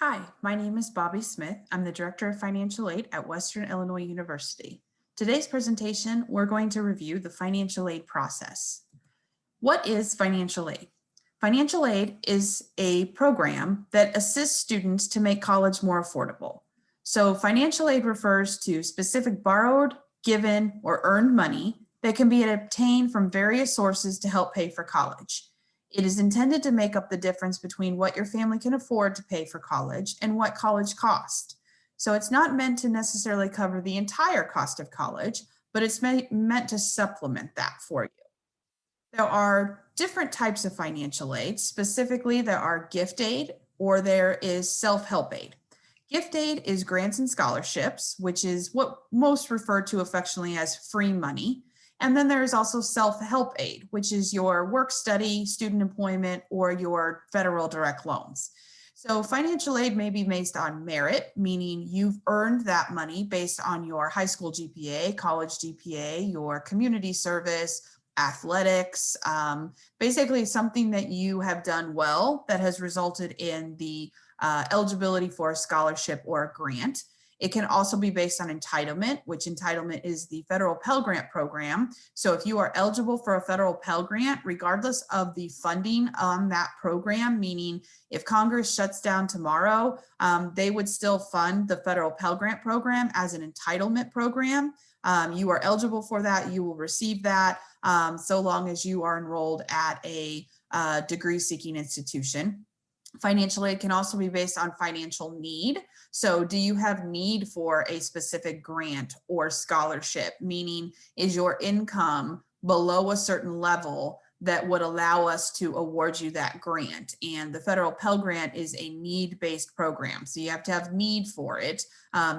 Hi, my name is Bobby Smith. I'm the Director of Financial Aid at Western Illinois University. Today's presentation, we're going to review the financial aid process. What is financial aid? Financial aid is a program that assists students to make college more affordable. So financial aid refers to specific borrowed, given, or earned money that can be obtained from various sources to help pay for college. It is intended to make up the difference between what your family can afford to pay for college and what college costs. So it's not meant to necessarily cover the entire cost of college, but it's meant to supplement that for you. There are different types of financial aid. Specifically, there are gift aid or there is self-help aid. Gift aid is grants and scholarships, which is what most refer to affectionately as free money. And then there is also self-help aid, which is your work study, student employment, or your federal direct loans. So financial aid may be based on merit, meaning you've earned that money based on your high school GPA, college GPA, your community service, athletics, basically something that you have done well that has resulted in the eligibility for a scholarship or a grant. It can also be based on entitlement, which entitlement is the federal Pell Grant program. So if you are eligible for a federal Pell Grant, regardless of the funding on that program, meaning if Congress shuts down tomorrow, they would still fund the federal Pell Grant program as an entitlement program. You are eligible for that. You will receive that so long as you are enrolled at a degree-seeking institution. Financial aid can also be based on financial need. So do you have need for a specific grant or scholarship? Meaning, is your income below a certain level that would allow us to award you that grant? And the federal Pell Grant is a need-based program. So you have to have need for it,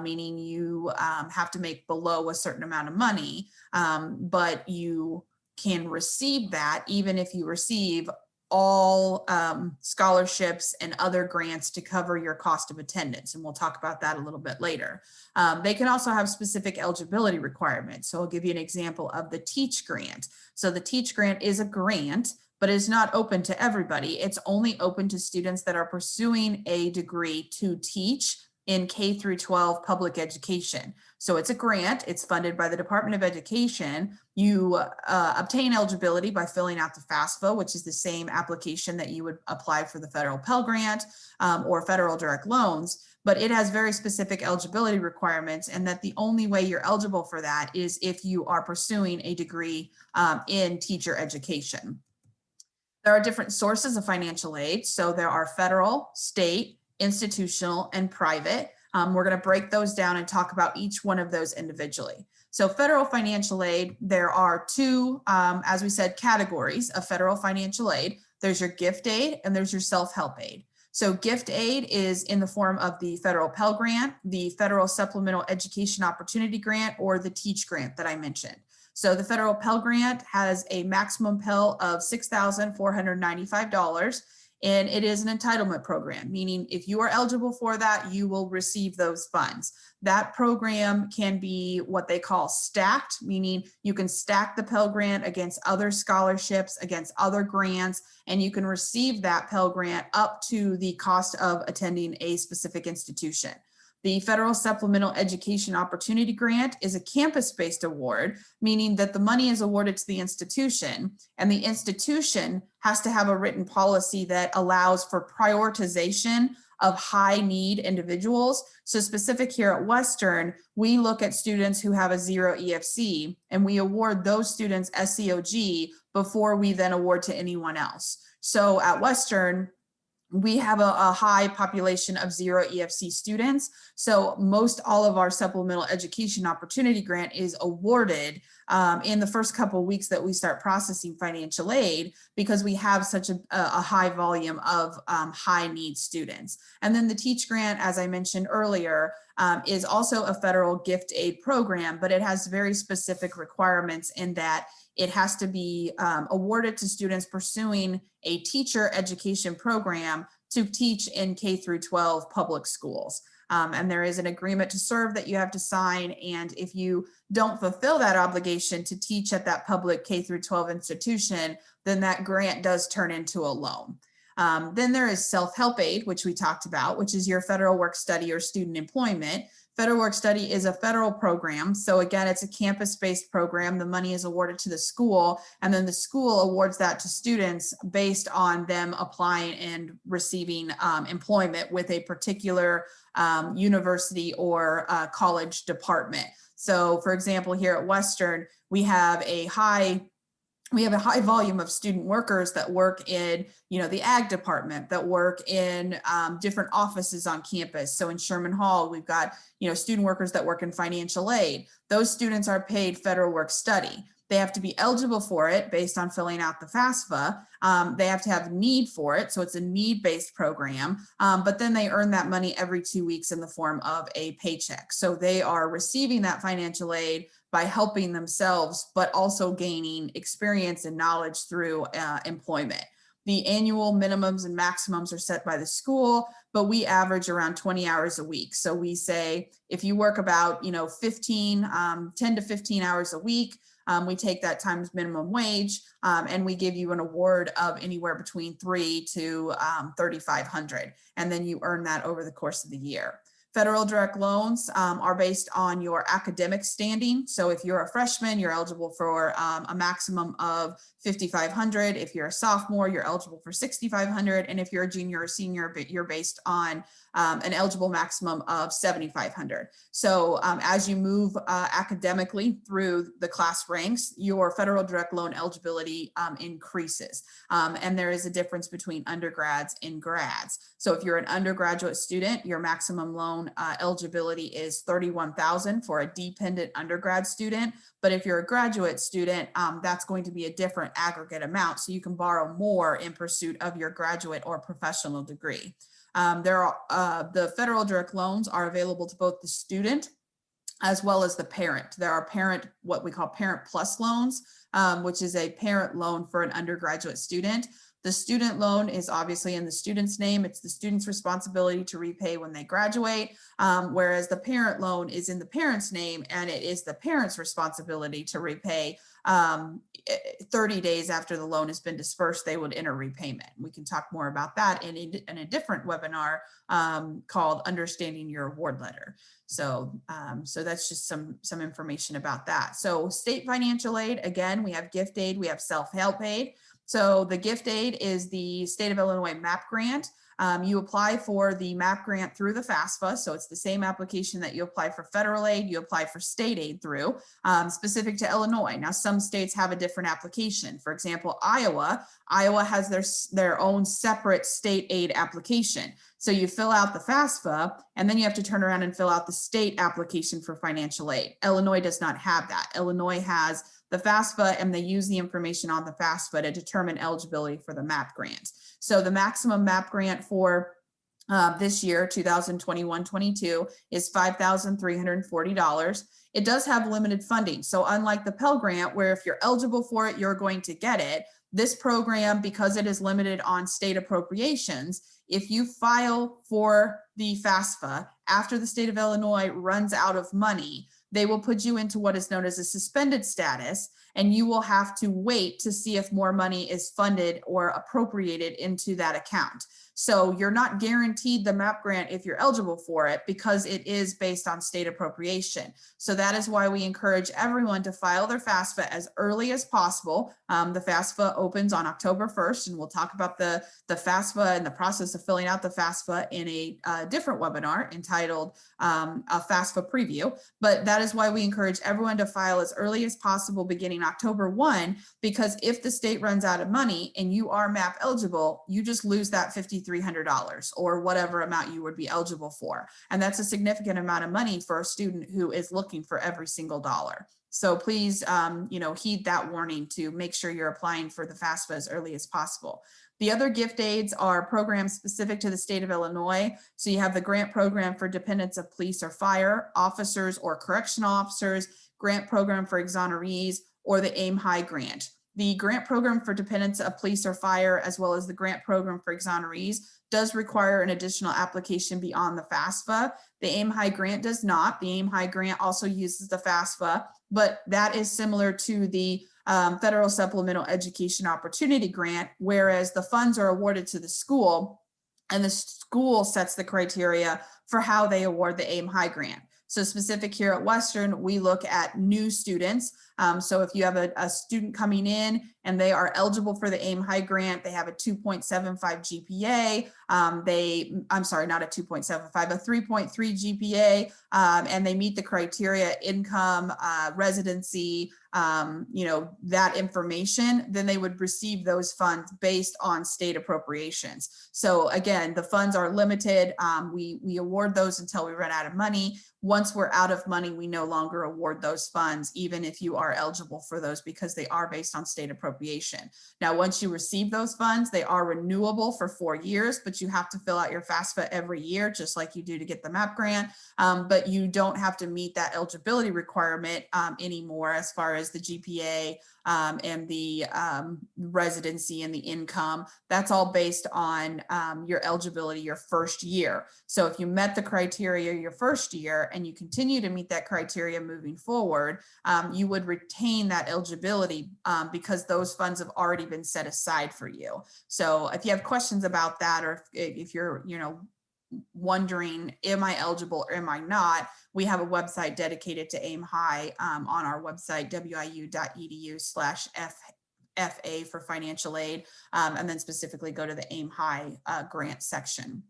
meaning you have to make below a certain amount of money, but you can receive that even if you receive all scholarships and other grants to cover your cost of attendance. And we'll talk about that a little bit later. They can also have specific eligibility requirements. So I'll give you an example of the Teach Grant. So the Teach Grant is a grant, but is not open to everybody. It's only open to students that are pursuing a degree to teach in K through 12 public education. So it's a grant, it's funded by the Department of Education. You obtain eligibility by filling out the FAFSA, which is the same application that you would apply for the federal Pell Grant or federal direct loans, but it has very specific eligibility requirements, and that the only way you're eligible for that is if you are pursuing a degree in teacher education. There are different sources of financial aid. So there are federal, state, institutional, and private. We're going to break those down and talk about each one of those individually. So federal financial aid, there are two, as we said, categories of federal financial aid. There's your gift aid and there's your self-help aid. So gift aid is in the form of the federal Pell Grant, the federal Supplemental Education Opportunity Grant, or the Teach Grant that I mentioned. So the federal Pell Grant has a maximum Pell of $6,495. And it is an entitlement program, meaning if you are eligible for that, you will receive those funds. That program can be what they call stacked, meaning you can stack the Pell Grant against other scholarships, against other grants, and you can receive that Pell Grant up to the cost of attending a specific institution. The Federal Supplemental Education Opportunity Grant is a campus-based award, meaning that the money is awarded to the institution, and the institution has to have a written policy that allows for prioritization of high-need individuals. So specific here at Western, we look at students who have a 0 EFC, and we award those students SEOG before we then award to anyone else. So at Western, we have a high population of 0 EFC students. So most all of our supplemental education opportunity grant is awarded in the first couple of weeks that we start processing financial aid, because we have such a high volume of high need students. And then the Teach Grant, as I mentioned earlier, is also a federal gift aid program, but it has very specific requirements in that it has to be awarded to students pursuing a teacher education program to teach in K through 12 public schools. And there is an agreement to serve that you have to sign. And if you don't fulfill that obligation to teach at that public K through 12 institution, then that grant does turn into a loan. Then there is self-help aid, which we talked about, which is your federal work study or student employment. Federal work study is a federal program. So again, it's a campus-based program. The money is awarded to the school, and then the school awards that to students based on them applying and receiving employment with a particular university or college department. So for example, here at Western, we have a high volume of student workers that work in, the ag department, that work in different offices on campus. So in Sherman Hall, we've got, student workers that work in financial aid. Those students are paid federal work study. They have to be eligible for it based on filling out the FAFSA. They have to have need for it. So it's a need-based program, but then they earn that money every 2 weeks in the form of a paycheck. So they are receiving that financial aid by helping themselves, but also gaining experience and knowledge through employment. The annual minimums and maximums are set by the school, but we average around 20 hours a week. So we say, if you work about, 10 to 15 hours a week, we take that times minimum wage, and we give you an award of anywhere between $3,000 to $3,500, and then you earn that over the course of the year. Federal direct loans are based on your academic standing. So if you're a freshman, you're eligible for a maximum of $5,500. If you're a sophomore, you're eligible for $6,500. And if you're a junior or senior, you're based on an eligible maximum of $7,500. So as you move academically through the class ranks, your federal direct loan eligibility increases. And there is a difference between undergrads and grads. So if you're an undergraduate student, your maximum loan eligibility is $31,000 for a dependent undergrad student. But if you're a graduate student, that's going to be a different aggregate amount. So you can borrow more in pursuit of your graduate or professional degree. The federal direct loans are available to both the student as well as the parent. There are what we call parent plus loans, which is a parent loan for an undergraduate student. The student loan is obviously in the student's name. It's the student's responsibility to repay when they graduate, whereas the parent loan is in the parent's name, and it is the parent's responsibility to repay 30 days after the loan has been dispersed. They would enter repayment. We can talk more about that in a different webinar called Understanding Your Award Letter. So that's just some information about that. So state financial aid, again, we have gift aid, we have self-help aid. So the gift aid is the state of Illinois MAP grant. You apply for the MAP grant through the FAFSA. So it's the same application that you apply for federal aid, you apply for state aid through, specific to Illinois. Now, some states have a different application. For example, Iowa has their own separate state aid application. So you fill out the FAFSA, and then you have to turn around and fill out the state application for financial aid. Illinois does not have that. Illinois has the FAFSA, and they use the information on the FAFSA to determine eligibility for the MAP grant. So the maximum MAP grant for this year, 2021-22, is $5,340. It does have limited funding. So unlike the Pell Grant, where if you're eligible for it, you're going to get it, this program, because it is limited on state appropriations, if you file for the FAFSA after the state of Illinois runs out of money, they will put you into what is known as a suspended status, and you will have to wait to see if more money is funded or appropriated into that account. So you're not guaranteed the MAP grant if you're eligible for it, because it is based on state appropriation. So that is why we encourage everyone to file their FAFSA as early as possible. The FAFSA opens on October 1st, and we'll talk about the FAFSA and the process of filling out the FAFSA in a different webinar entitled a FAFSA preview. But that is why we encourage everyone to file as early as possible beginning October 1, because if the state runs out of money and you are MAP eligible, you just lose that $5,300 or whatever amount you would be eligible for. And that's a significant amount of money for a student who is looking for every single dollar. So please, heed that warning to make sure you're applying for the FAFSA as early as possible. The other gift aids are programs specific to the state of Illinois. So you have the grant program for dependents of police or fire officers or correctional officers, grant program for exonerees, or the AIM High grant. The grant program for dependents of police or fire, as well as the grant program for exonerees, does require an additional application beyond the FAFSA. The AIM High grant does not. The AIM High grant also uses the FAFSA, but that is similar to the Federal Supplemental Education Opportunity Grant, whereas the funds are awarded to the school, and the school sets the criteria for how they award the AIM High grant. So specific here at Western, we look at new students. So if you have a student coming in and they are eligible for the AIM High grant, they have a 2.75 GPA, I'm sorry, not a 2.75, a 3.3 GPA, and they meet the criteria, income, residency, that information, then they would receive those funds based on state appropriations. So again, the funds are limited. We award those until we run out of money. Once we're out of money, we no longer award those funds, even if you are eligible for those, because they are based on state appropriation. Now, once you receive those funds, they are renewable for 4 years, but you have to fill out your FAFSA every year, just like you do to get the MAP grant. But you don't have to meet that eligibility requirement anymore as far as the GPA and the residency and the income. That's all based on your eligibility your first year. So if you met the criteria your first year and you continue to meet that criteria moving forward, you would retain that eligibility because those funds have already been set aside for you. So if you have questions about that, or if you're, wondering, am I eligible or am I not, we have a website dedicated to AIM High on our website, wiu.edu/FA for financial aid, and then specifically go to the AIM High grant section.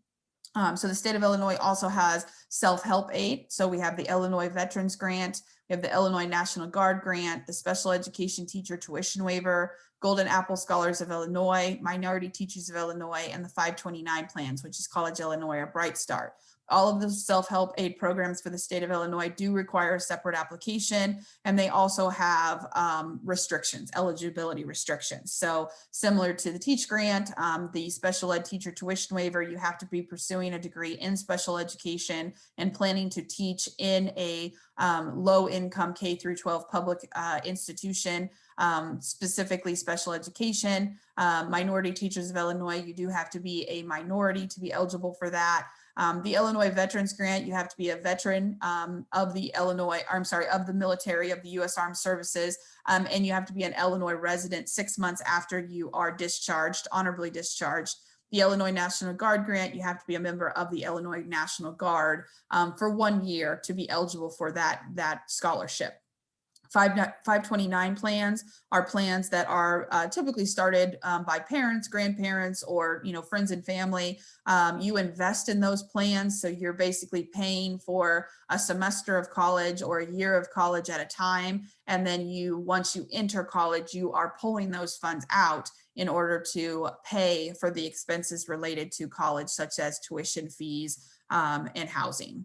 So the state of Illinois also has self-help aid. So we have the Illinois Veterans Grant, we have the Illinois National Guard Grant, the Special Education Teacher Tuition Waiver, Golden Apple Scholars of Illinois, Minority Teachers of Illinois, and the 529 plans, which is College Illinois or Bright Start. All of the self-help aid programs for the state of Illinois do require a separate application, and they also have restrictions, eligibility restrictions. So similar to the Teach Grant, the Special Ed Teacher Tuition Waiver, you have to be pursuing a degree in special education and planning to teach in a low-income K through 12 public institution, specifically special education. Minority Teachers of Illinois, you do have to be a minority to be eligible for that. The Illinois Veterans Grant, you have to be a veteran of the of the military, of the U.S. Armed Services, and you have to be an Illinois resident 6 months after you are discharged, honorably discharged. The Illinois National Guard Grant, you have to be a member of the Illinois National Guard for 1 year to be eligible for that scholarship. 529 plans are plans that are typically started by parents, grandparents, or friends and family. You invest in those plans, so you're basically paying for a semester of college or a year of college at a time, and then once you enter college, you are pulling those funds out in order to pay for the expenses related to college, such as tuition fees and housing.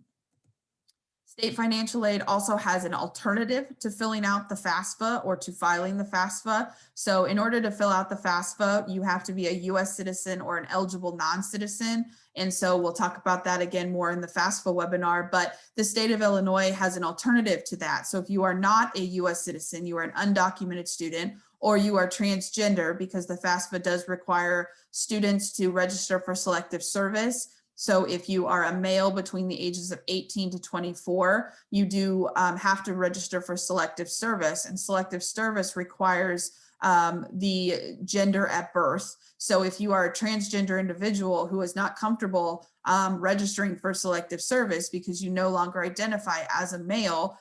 State financial aid also has an alternative to filling out the FAFSA or to filing the FAFSA. So in order to fill out the FAFSA, you have to be a U.S. citizen or an eligible non-citizen. And so we'll talk about that again more in the FAFSA webinar, but the state of Illinois has an alternative to that. So if you are not a U.S. citizen, you are an undocumented student, or you are transgender, because the FAFSA does require students to register for selective service. So if you are a male between the ages of 18 to 24, you do have to register for selective service, and selective service requires the gender at birth. So if you are a transgender individual who is not comfortable registering for selective service because you no longer identify as a male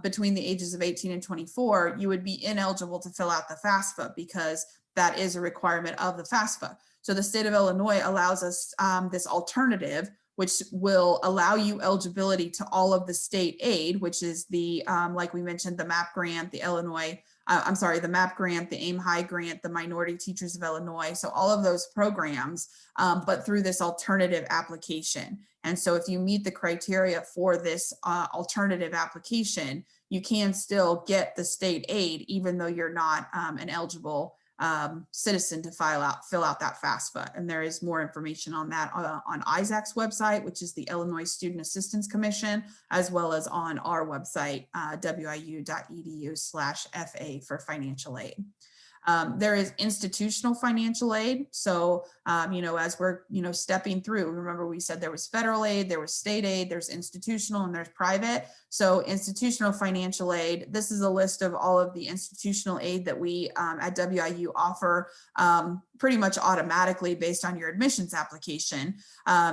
between the ages of 18 and 24, you would be ineligible to fill out the FAFSA because that is a requirement of the FAFSA. So the state of Illinois allows us this alternative, which will allow you eligibility to all of the state aid, which is the, like we mentioned, the MAP grant, the the MAP grant, the AIM High grant, the Minority Teachers of Illinois. So all of those programs, but through this alternative application. And so if you meet the criteria for this alternative application, you can still get the state aid, even though you're not an eligible citizen to fill out that FAFSA. And there is more information on that on ISAC's website, which is the Illinois Student Assistance Commission, as well as on our website, wiu.edu/FA for financial aid. There is institutional financial aid. So, as we're, stepping through, remember we said there was federal aid, there was state aid, there's institutional, and there's private. So institutional financial aid, this is a list of all of the institutional aid that we at WIU offer pretty much automatically based on your admissions application.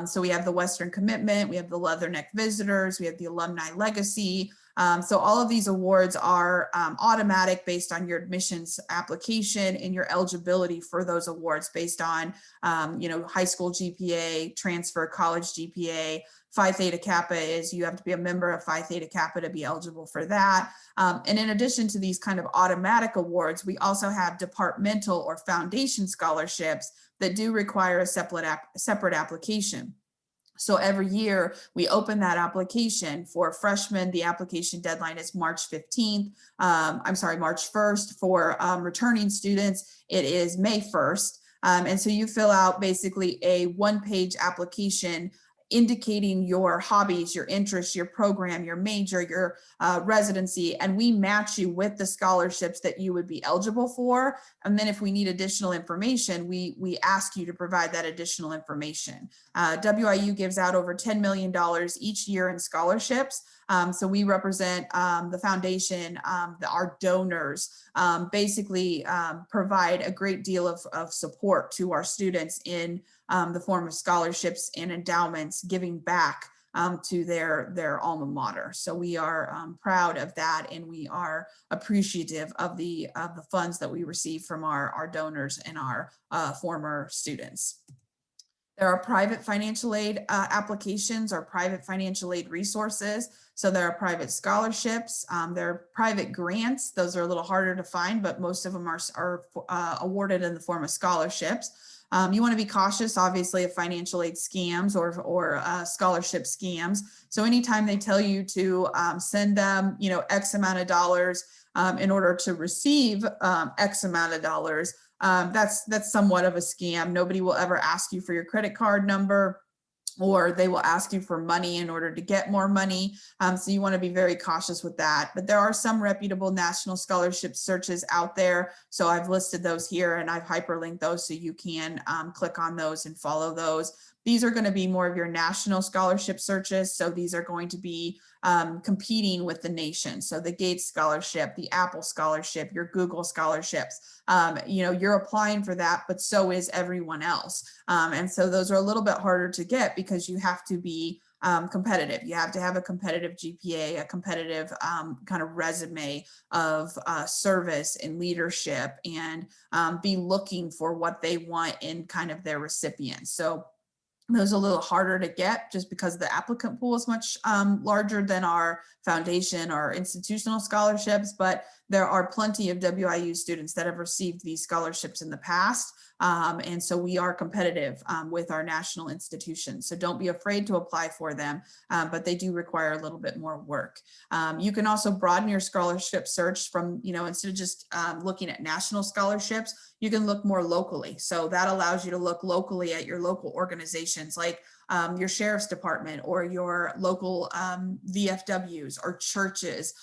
So we have the Western Commitment, we have the Leatherneck Visitors, we have the Alumni Legacy. So all of these awards are automatic based on your admissions application and your eligibility for those awards based on, high school GPA, transfer college GPA. Phi Theta Kappa is you have to be a member of Phi Theta Kappa to be eligible for that. And in addition to these kind of automatic awards, we also have departmental or foundation scholarships that do require a separate application. So every year we open that application. For freshmen, the application deadline is March 15th. March 1st. For returning students, it is May 1st. And so you fill out basically a one-page application indicating your hobbies, your interests, your program, your major, your residency, and we match you with the scholarships that you would be eligible for. And then if we need additional information, we ask you to provide that additional information. WIU gives out over $10 million each year in scholarships. So we represent the foundation, our donors basically provide a great deal of support to our students in the form of scholarships and endowments, giving back to their alma mater. So we are proud of that, and we are appreciative of the funds that we receive from our donors and our former students. There are private financial aid applications or private financial aid resources. So there are private scholarships, there are private grants. Those are a little harder to find, but most of them are awarded in the form of scholarships. You want to be cautious, obviously, of financial aid scams or scholarship scams. So anytime they tell you to send them, X amount of dollars in order to receive X amount of dollars, that's somewhat of a scam. Nobody will ever ask you for your credit card number, or they will ask you for money in order to get more money. So you want to be very cautious with that. But there are some reputable national scholarship searches out there. So I've listed those here and I've hyperlinked those so you can click on those and follow those. These are going to be more of your national scholarship searches. So these are going to be competing with the nation. So the Gates Scholarship, the Apple Scholarship, your Google scholarships, you're applying for that, but so is everyone else. And so those are a little bit harder to get because you have to be competitive. You have to have a competitive GPA, a competitive kind of resume of service and leadership, and be looking for what they want in kind of their recipients. So those are a little harder to get just because the applicant pool is much larger than our foundation or institutional scholarships, but there are plenty of WIU students that have received these scholarships in the past. And so we are competitive with our national institutions. So don't be afraid to apply for them, but they do require a little bit more work. You can also broaden your scholarship search from, instead of just looking at national scholarships, you can look more locally. So that allows you to look locally at your local organizations like your sheriff's department or your local VFWs or churches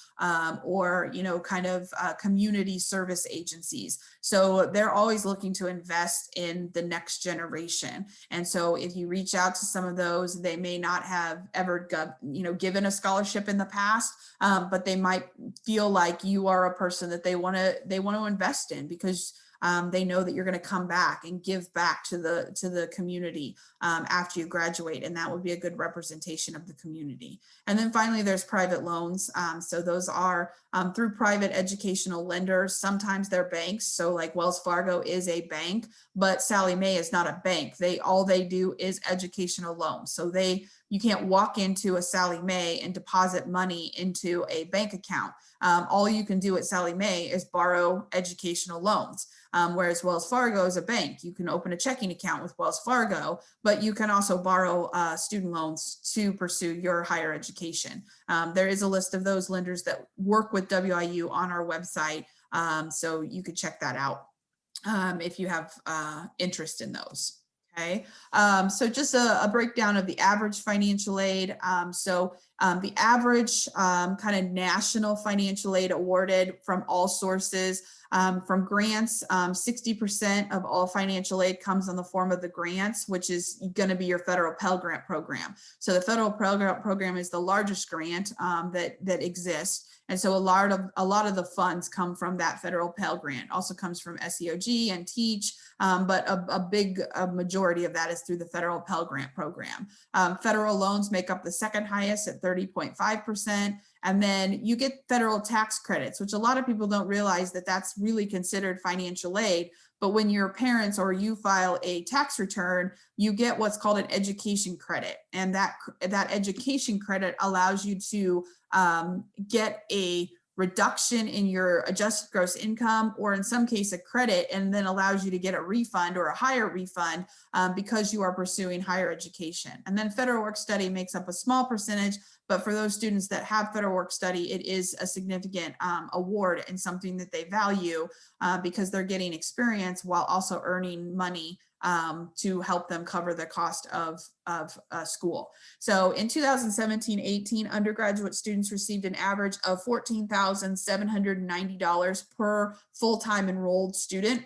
or, kind of community service agencies. So they're always looking to invest in the next generation. And so if you reach out to some of those, they may not have ever given a scholarship in the past, but they might feel like you are a person that they want to invest in because they know that you're going to come back and give back to the community after you graduate, and that would be a good representation of the community. And then finally, there's private loans. So those are through private educational lenders. Sometimes they're banks. So like Wells Fargo is a bank, but Sallie Mae is not a bank. All they do is educational loans. So you can't walk into a Sallie Mae and deposit money into a bank account. All you can do at Sallie Mae is borrow educational loans. Whereas Wells Fargo is a bank. You can open a checking account with Wells Fargo, but you can also borrow student loans to pursue your higher education. There is a list of those lenders that work with WIU on our website, so you could check that out if you have interest in those. Okay, so just a breakdown of the average financial aid. So The average kind of national financial aid awarded from all sources, from grants, 60% of all financial aid comes in the form of the grants, which is going to be your federal Pell Grant program. So the federal Pell Grant program is the largest grant that exists. And so a lot of the funds come from that federal Pell Grant. Also comes from SEOG and TEACH, but a majority of that is through the federal Pell Grant program. Federal loans make up the second highest at 30.5%. And then you get federal tax credits, which a lot of people don't realize that that's really considered financial aid. But when your parents or you file a tax return, you get what's called an education credit. And that education credit allows you to get a reduction in your adjusted gross income, or in some case a credit, and then allows you to get a refund or a higher refund because you are pursuing higher education. And then federal work study makes up a small percentage, but for those students that have federal work study, it is a significant award and something that they value because they're getting experience while also earning money to help them cover the cost of school. So in 2017-18, undergraduate students received an average of $14,790 per full-time enrolled student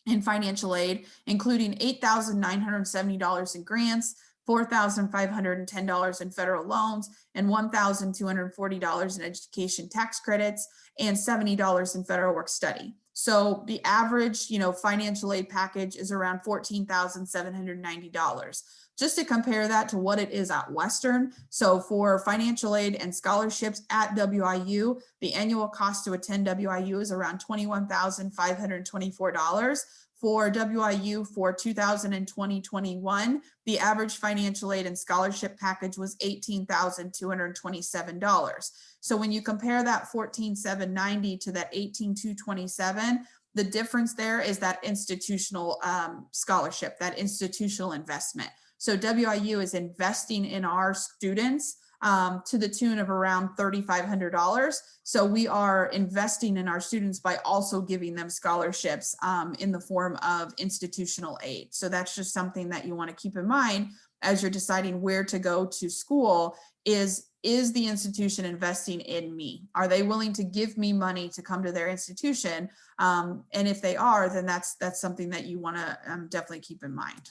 in financial aid, including $8,970 in grants, $4,510 in federal loans, and $1,240 in education tax credits, and $70 in federal work study. So the average, financial aid package is around $14,790. Just to compare that to what it is at Western. So for financial aid and scholarships at WIU, the annual cost to attend WIU is around $21,524. For WIU for 2020-21, the average financial aid and scholarship package was $18,227. So when you compare that $14,790 to that $18,227, the difference there is that institutional scholarship, that institutional investment. So WIU is investing in our students to the tune of around $3,500. So we are investing in our students by also giving them scholarships in the form of institutional aid. So that's just something that you want to keep in mind as you're deciding where to go to school. Is the institution investing in me? Are they willing to give me money to come to their institution? And if they are, then that's something that you want to definitely keep in mind.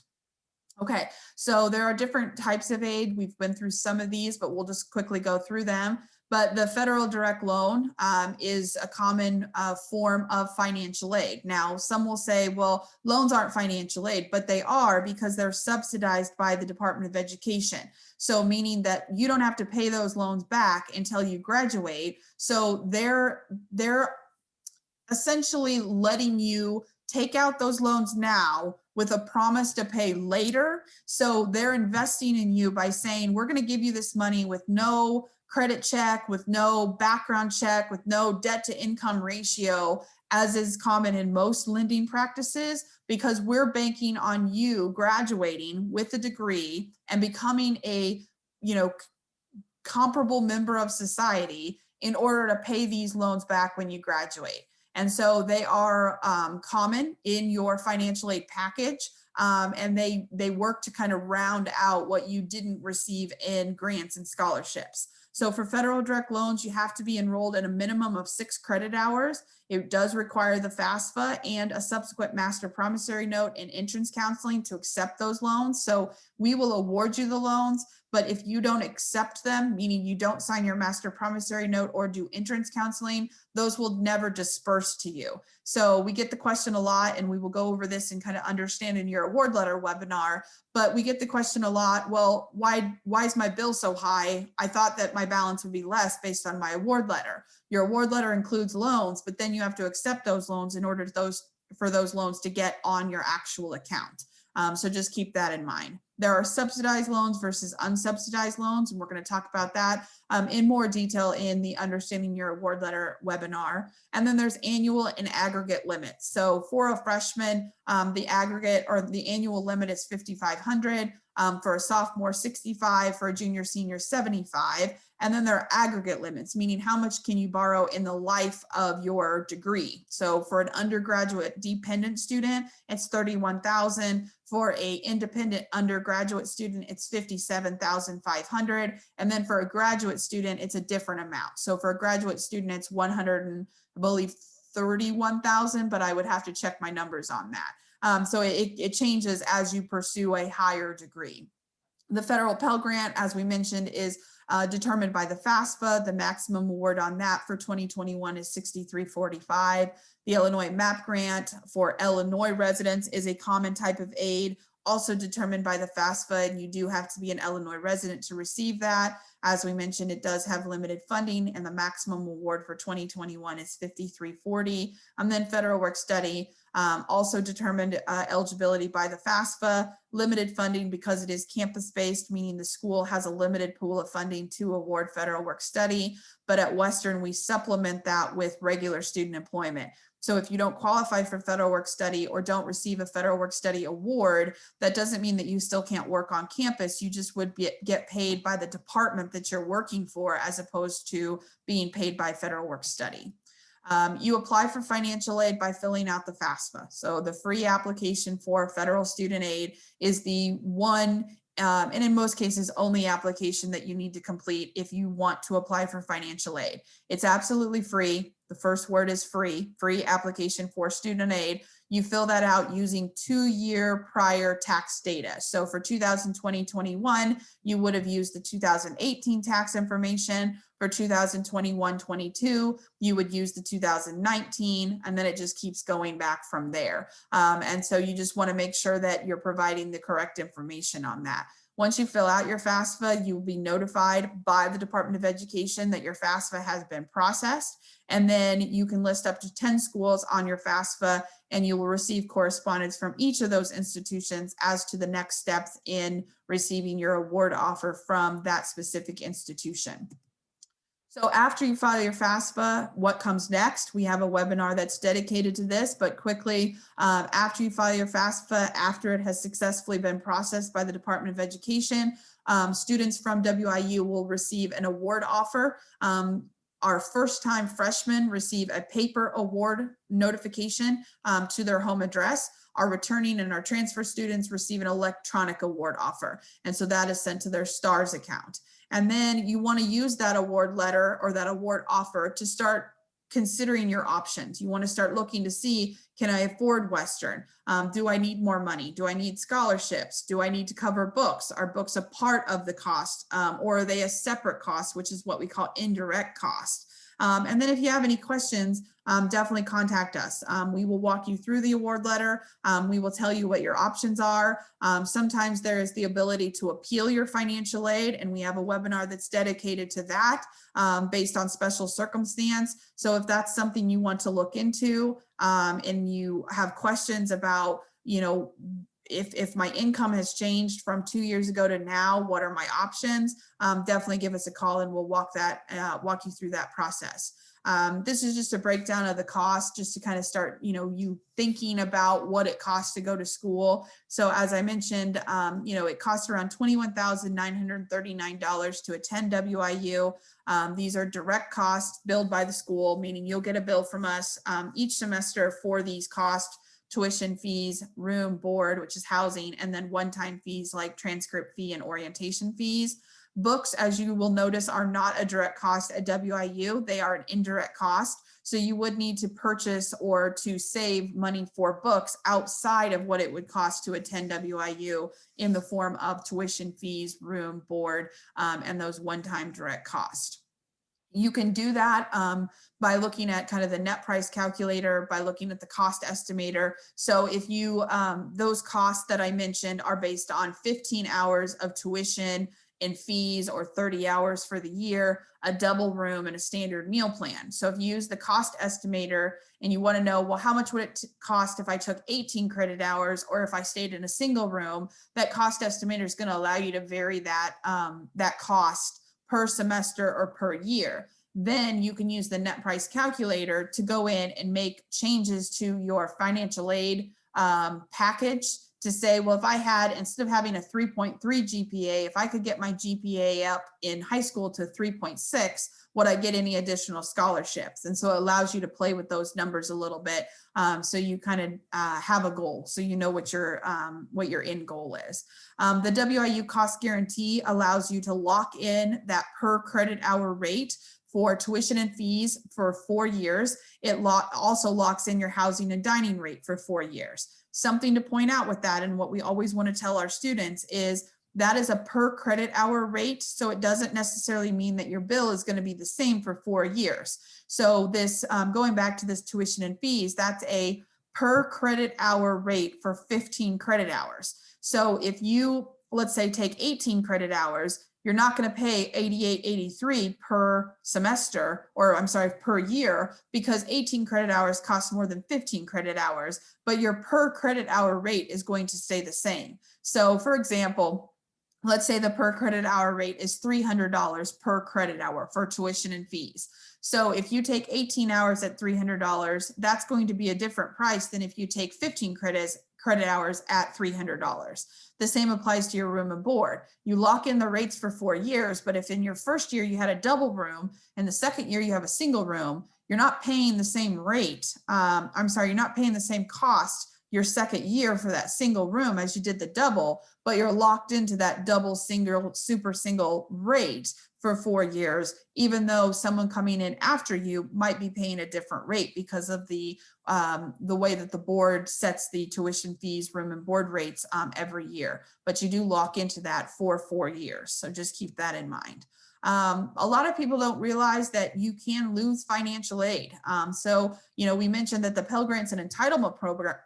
Okay, so there are different types of aid. We've been through some of these, but we'll just quickly go through them. But the federal direct loan is a common form of financial aid. Now, some will say, well, loans aren't financial aid, but they are because they're subsidized by the Department of Education. So meaning that you don't have to pay those loans back until you graduate. So they're essentially letting you take out those loans now with a promise to pay later. So they're investing in you by saying, we're going to give you this money with no credit check, with no background check, with no debt to income ratio, as is common in most lending practices, because we're banking on you graduating with a degree and becoming a, comparable member of society in order to pay these loans back when you graduate. And so they are common in your financial aid package, and they work to kind of round out what you didn't receive in grants and scholarships. So for federal direct loans, you have to be enrolled in a minimum of 6 credit hours. It does require the FAFSA and a subsequent master promissory note and entrance counseling to accept those loans. So we will award you the loans, but if you don't accept them, meaning you don't sign your master promissory note or do entrance counseling, those will never disperse to you. So we get the question a lot, and we will go over this and kind of understand in your award letter webinar, but we get the question a lot, well, why is my bill so high? I thought that my balance would be less based on my award letter. Your award letter includes loans, but then you have to accept those loans in order for those loans to get on your actual account. So just keep that in mind. There are subsidized loans versus unsubsidized loans, and we're going to talk about that in more detail in the Understanding Your Award Letter webinar. And then there's annual and aggregate limits. So for a freshman, the aggregate or the annual limit is $5,500. For a sophomore, $65,000, for a junior, senior, $75,000. And then there are aggregate limits, meaning how much can you borrow in the life of your degree. So for an undergraduate dependent student, it's $31,000. For a independent undergraduate graduate student, it's $57,500. And then for a graduate student, it's a different amount. So for a graduate student, it's 100 and I believe 31,000, but I would have to check my numbers on that. So it changes as you pursue a higher degree. The federal Pell Grant, as we mentioned, is determined by the FAFSA. The maximum award on that for 2021 is $63.45. The Illinois MAP Grant for Illinois residents is a common type of aid, also determined by the FAFSA, and you do have to be an Illinois resident to receive that. As we mentioned, it does have limited funding, and the maximum award for 2021 is $53.40. And then federal work study, also determined eligibility by the FAFSA, limited funding because it is campus-based, meaning the school has a limited pool of funding to award federal work study. But at Western, we supplement that with regular student employment. So if you don't qualify for federal work study or don't receive a federal work study award, that doesn't mean that you still can't work on campus. You just would get paid by the department that you're working for, as opposed to being paid by federal work study. You apply for financial aid by filling out the FAFSA. So the free application for federal student aid is the one, and in most cases, only application that you need to complete if you want to apply for financial aid. It's absolutely free. The first word is free application for student aid. You fill that out using 2-year prior tax data. So for 2020-21, you would have used the 2018 tax information. For 2021-22, you would use the 2019, and then it just keeps going back from there. And so you just want to make sure that you're providing the correct information on that. Once you fill out your FAFSA, you will be notified by the Department of Education that your FAFSA has been processed. And then you can list up to 10 schools on your FAFSA, and you will receive correspondence from each of those institutions as to the next steps in receiving your award offer from that specific institution. So after you file your FAFSA, what comes next? We have a webinar that's dedicated to this, but quickly, after you file your FAFSA, after it has successfully been processed by the Department of Education, students from WIU will receive an award offer. Our first-time freshmen receive a paper award notification to their home address. Our returning and our transfer students receive an electronic award offer. And so that is sent to their STARS account. And then you want to use that award letter or that award offer to start considering your options. You want to start looking to see, can I afford Western? Do I need more money? Do I need scholarships? Do I need to cover books? Are books a part of the cost, or are they a separate cost, which is what we call indirect cost? And then if you have any questions, definitely contact us. We will walk you through the award letter. We will tell you what your options are. Sometimes there is the ability to appeal your financial aid, and we have a webinar that's dedicated to that based on special circumstance. So if that's something you want to look into and you have questions about, if my income has changed from 2 years ago to now, what are my options? Definitely give us a call and we'll walk you through that process. This is just a breakdown of the cost, just to kind of start, you thinking about what it costs to go to school. So as I mentioned, it costs around $21,939 to attend WIU. These are direct costs billed by the school, meaning you'll get a bill from us each semester for these costs: tuition fees, room, board, which is housing, and then one-time fees like transcript fee and orientation fees. Books, as you will notice, are not a direct cost at WIU. They are an indirect cost. So you would need to purchase or to save money for books outside of what it would cost to attend WIU in the form of tuition fees, room, board, and those one-time direct costs. You can do that by looking at kind of the net price calculator, by looking at the cost estimator. So if you, those costs that I mentioned are based on 15 hours of tuition and fees, or 30 hours for the year, a double room, and a standard meal plan. So if you use the cost estimator and you want to know, well, how much would it cost if I took 18 credit hours, or if I stayed in a single room, that cost estimator is going to allow you to vary that, that cost per semester or per year. Then you can use the net price calculator to go in and make changes to your financial aid package to say, well, if I had, instead of having a 3.3 GPA, if I could get my GPA up in high school to 3.6, would I get any additional scholarships? And so it allows you to play with those numbers a little bit. So you kind of have a goal, so you know what your end goal is. The WIU cost guarantee allows you to lock in that per credit hour rate for tuition and fees for 4 years. It also locks in your housing and dining rate for 4 years. Something to point out with that, and what we always want to tell our students, is that is a per credit hour rate. So it doesn't necessarily mean that your bill is going to be the same for 4 years. So this, going back to this tuition and fees, that's a per credit hour rate for 15 credit hours. So if you, let's say, take 18 credit hours, you're not going to pay $88.83 per semester, or I'm sorry, per year, because 18 credit hours cost more than 15 credit hours, but your per credit hour rate is going to stay the same. So for example, let's say the per credit hour rate is $300 per credit hour for tuition and fees. So if you take 18 hours at $300, that's going to be a different price than if you take 15 credit hours at $300. The same applies to your room and board. You lock in the rates for 4 years, but if in your first year you had a double room and the second year you have a single room, you're not paying the same rate. You're not paying the same cost your second year for that single room as you did the double, but you're locked into that double, single, super single rate for 4 years, even though someone coming in after you might be paying a different rate because of the way that the board sets the tuition fees, room and board rates every year. But you do lock into that for 4 years. So just keep that in mind. A lot of people don't realize that you can lose financial aid. So, we mentioned that the Pell Grants and Entitlement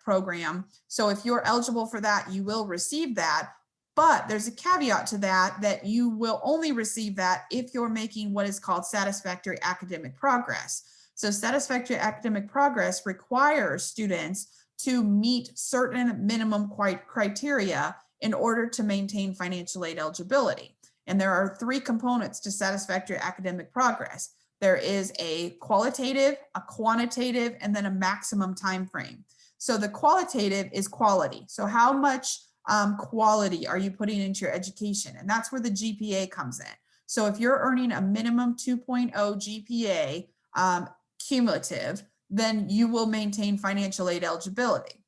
program. So if you're eligible for that, you will receive that. But there's a caveat to that you will only receive that if you're making what is called satisfactory academic progress. So satisfactory academic progress requires students to meet certain minimum criteria in order to maintain financial aid eligibility. And there are 3 components to satisfactory academic progress. There is a qualitative, a quantitative, and then a maximum time frame. So the qualitative is quality. So how much quality are you putting into your education? And that's where the GPA comes in. So if you're earning a minimum 2.0 GPA cumulative, then you will maintain financial aid eligibility.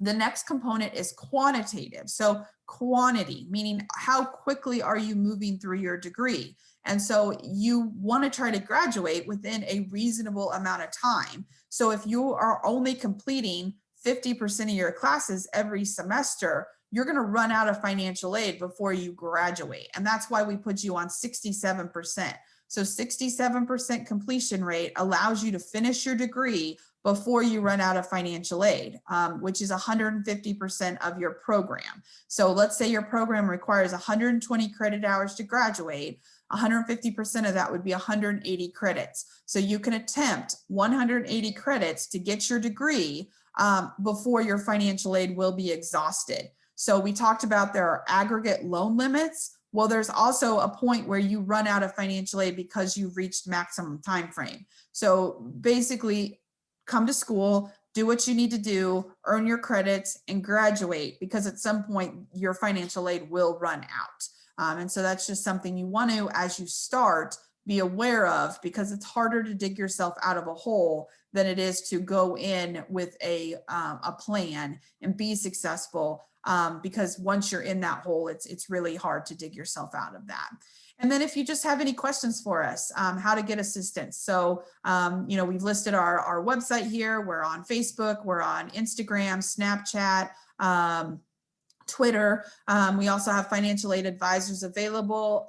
The next component is quantitative. So quantity, meaning how quickly are you moving through your degree? And so you want to try to graduate within a reasonable amount of time. So if you are only completing 50% of your classes every semester, you're going to run out of financial aid before you graduate. And that's why we put you on 67%. So 67% completion rate allows you to finish your degree before you run out of financial aid, which is 150% of your program. So let's say your program requires 120 credit hours to graduate. 150% of that would be 180 credits. So you can attempt 180 credits to get your degree before your financial aid will be exhausted. So we talked about there are aggregate loan limits. Well, there's also a point where you run out of financial aid because you've reached maximum time frame. So basically, come to school, do what you need to do, earn your credits, and graduate, because at some point your financial aid will run out. And so that's just something you want to, as you start, be aware of, because it's harder to dig yourself out of a hole than it is to go in with a plan and be successful. Because once you're in that hole, it's really hard to dig yourself out of that. And then if you just have any questions for us, how to get assistance. So, we've listed our website here. We're on Facebook, we're on Instagram, Snapchat, Twitter. We also have financial aid advisors available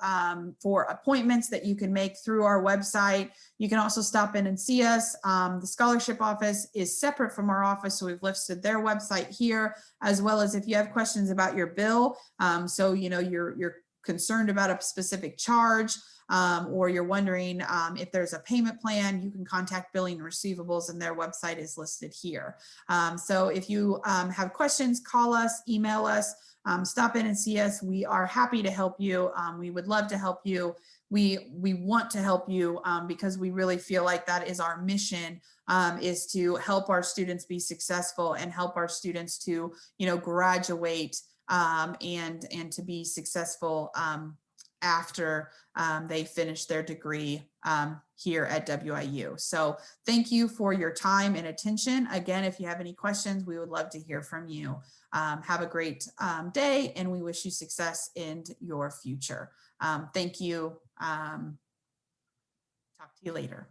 for appointments that you can make through our website. You can also stop in and see us. The scholarship office is separate from our office, so we've listed their website here, as well as if you have questions about your bill. So you're concerned about a specific charge, or you're wondering if there's a payment plan, you can contact Billing and Receivables, and their website is listed here. So if you have questions, call us, email us. stop in and see us. We are happy to help you. We would love to help you. We want to help you because we really feel like that is our mission, is to help our students be successful and help our students to, graduate and to be successful after they finish their degree here at WIU. So thank you for your time and attention. Again, if you have any questions, we would love to hear from you. Have a great day, and we wish you success in your future. Thank you. Talk to you later.